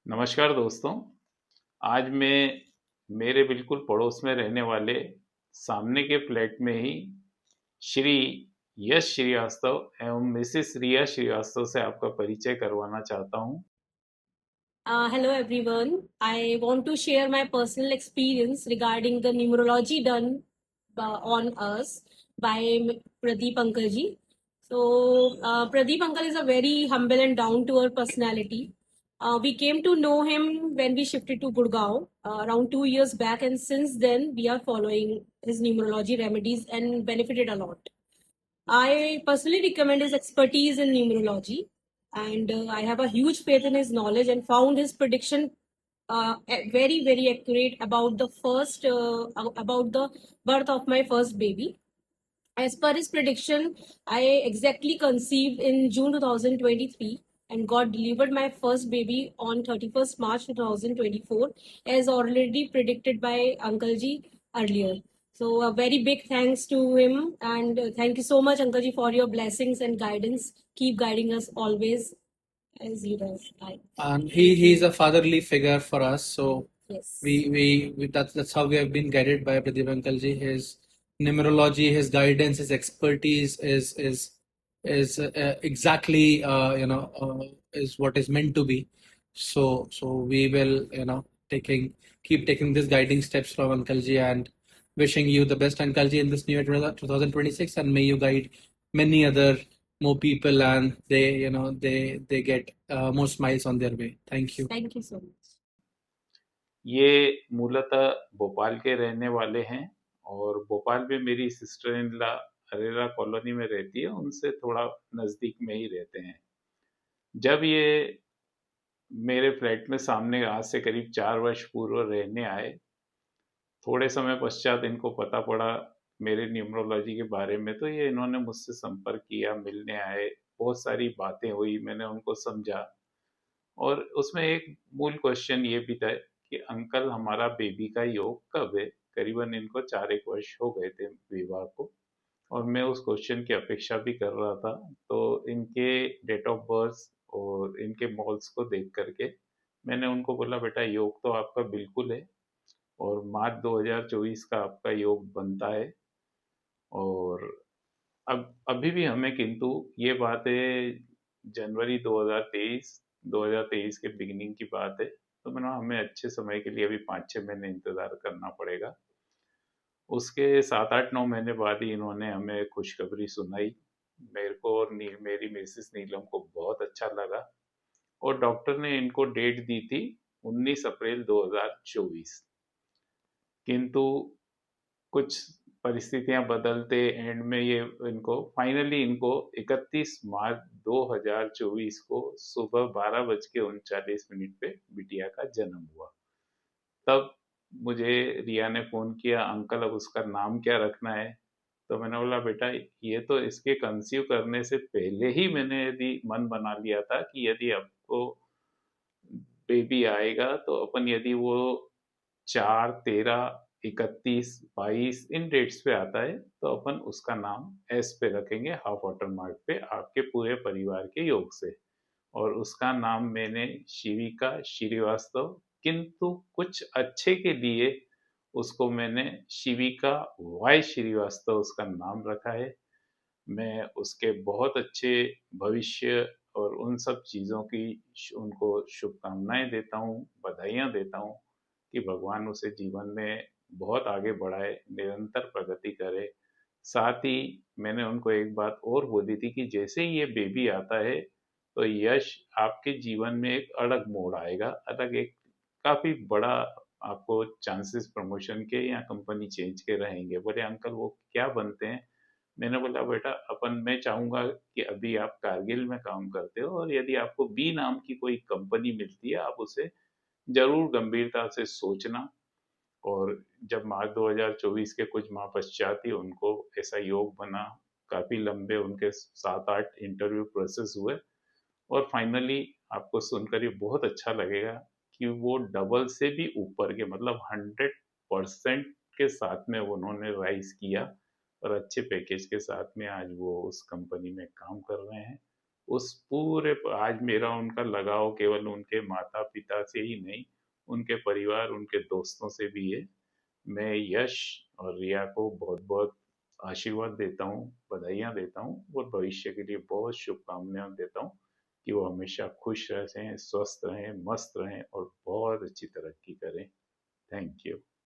नमस्कार दोस्तों। आज मैं मेरे बिल्कुल पड़ोस में रहने वाले सामने के फ्लैट में ही श्री यश श्रीवास्तव एवं मिसेस रिया श्रीवास्तव से आपका परिचय करवाना चाहता हूँ। Hello everyone. I want to share my personal experience regarding the numerology done on us by Pradeep Uncle ji. Pradeep Uncle is a very humble and down to earth personality. We came to know him when we shifted to Gurgaon around 2 years back, and since then we are following his numerology remedies and benefited a lot. I personally recommend his expertise in numerology, and I have a huge faith in his knowledge and found his prediction very very accurate about the birth of my first baby. As per his prediction, I exactly conceived in June 2023 and got delivered my first baby on 31st March 2024, as already predicted by Uncle Ji earlier. So, a very big thanks to him, and thank you so much, Uncle Ji, for your blessings and guidance. Keep guiding us always as you does. And he's a fatherly figure for us. So Yes. we that's how we have been guided by Pradeep Uncle ji. His numerology, his guidance, his expertise is exactly is what is meant to be. So we will taking keep taking this guiding steps from Uncle ji, and wishing you the best, Uncle ji, in this new year 2026, and may you guide many other more people, and they get more smiles on their way. Thank you. Thank you so much. ये मूलतः भोपाल के रहने वाले हैं और भोपाल में मेरी sister in law Arera colony में रहती है, उनसे थोड़ा नज़दीक में ही रहते हैं। जब ये मेरे फ्लैट में सामने आज से करीब 4 वर्ष पूर्व रहने आए, थोड़े समय पश्चात इनको पता पड़ा मेरे न्यूमरोलॉजी के बारे में, तो ये इन्होंने मुझसे संपर्क किया, मिलने आए, बहुत सारी बातें हुई, मैंने उनको समझा। और उसमें एक मूल क्वेश्चन ये भी था कि अंकल हमारा बेबी का योग कब है। करीबन इनको 4 एक वर्ष हो गए थे विवाह को, और मैं उस क्वेश्चन की अपेक्षा भी कर रहा था। तो इनके डेट ऑफ बर्थ और इनके मॉल्स को देख करके मैंने उनको बोला, बेटा योग तो आपका बिल्कुल है और मार्च 2024 का आपका योग बनता है। और अब अभी भी हमें, किंतु ये बात है जनवरी 2023 के बिगिनिंग की बात है, तो मैंने हमें अच्छे समय के लिए अभी 5-6 महीने इंतज़ार करना पड़ेगा। उसके 7-8-9 महीने बाद ही इन्होंने हमें खुशखबरी सुनाई। मेरे को और मेरी मिसेस नीलम को बहुत अच्छा लगा, और डॉक्टर ने इनको डेट दी थी 19 अप्रैल 2024। किंतु कुछ परिस्थितियां बदलते एंड में ये फाइनली इनको 31 मार्च 2024 को सुबह 12:39 पे बिटिया का जन्म हुआ। तब मुझे रिया ने फोन किया, अंकल अब उसका नाम क्या रखना है। तो मैंने बोला, बेटा ये तो इसके कंसीव करने से पहले ही मैंने यदि मन बना लिया था कि यदि आपको बेबी आएगा तो अपन यदि वो 4, 13, 31, 22 इन डेट्स पे आता है तो अपन उसका नाम एस पे रखेंगे, हाफ वाटर मार्क पे, आपके पूरे परिवार के योग से। और उसका नाम मैंने शिविका श्रीवास्तव, किंतु कुछ अच्छे के लिए उसको मैंने शिविका वाई श्रीवास्तव उसका नाम रखा है। मैं उसके बहुत अच्छे भविष्य और उन सब चीज़ों की उनको शुभकामनाएं देता हूँ, बधाइयाँ देता हूँ कि भगवान उसे जीवन में बहुत आगे बढ़ाए, निरंतर प्रगति करे। साथ ही मैंने उनको एक बात और बोली थी कि जैसे ही ये बेबी आता है तो यश आपके जीवन में एक अलग मोड़ आएगा, अलग एक काफ़ी बड़ा आपको चांसेस प्रमोशन के या कंपनी चेंज के रहेंगे। बोले अंकल वो क्या बनते हैं। मैंने बोला, बेटा मैं चाहूंगा कि अभी आप कारगिल में काम करते हो और यदि आपको बी नाम की कोई कंपनी मिलती है, आप उसे जरूर गंभीरता से सोचना। और जब मार्च 2024 के कुछ माह पश्चात ही उनको ऐसा योग बना, काफी लंबे उनके 7-8 इंटरव्यू प्रोसेस हुए, और फाइनली आपको सुनकर ये बहुत अच्छा लगेगा कि वो डबल से भी ऊपर के, मतलब 100% के साथ में उन्होंने राइज किया और अच्छे पैकेज के साथ में आज वो उस कंपनी में काम कर रहे हैं। उस पूरे आज मेरा उनका लगाव केवल उनके माता पिता से ही नहीं, उनके परिवार, उनके दोस्तों से भी है। मैं यश और रिया को बहुत बहुत आशीर्वाद देता हूँ, बधाइयाँ देता हूँ और भविष्य के लिए बहुत शुभकामनाएं देता हूँ कि वो हमेशा खुश रहें, स्वस्थ रहें, मस्त रहें और बहुत अच्छी तरक्की करें। Thank you.